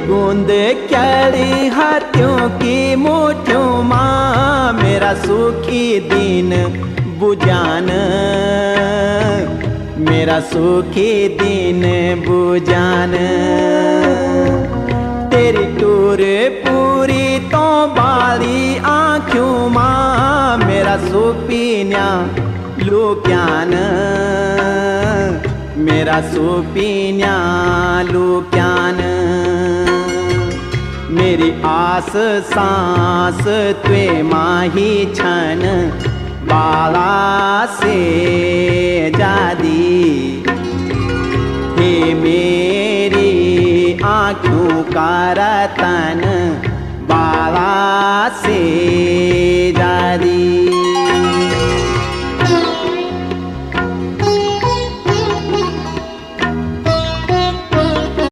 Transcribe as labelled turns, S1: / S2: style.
S1: गूंद क्यारी हाथियों की मुठ्ठियों माँ मेरा सुखी दिन बुझान, मेरा सुखी दिन बुझान। तेरी टूर पूरी तो बाली आँखों माँ मेरा सुपीन्या लुक्यान, मेरा सुपीन्या लुक्यान। मेरी आस सांस त्वे माही छन बाला से जादी। हे मेरी आँखों का रतन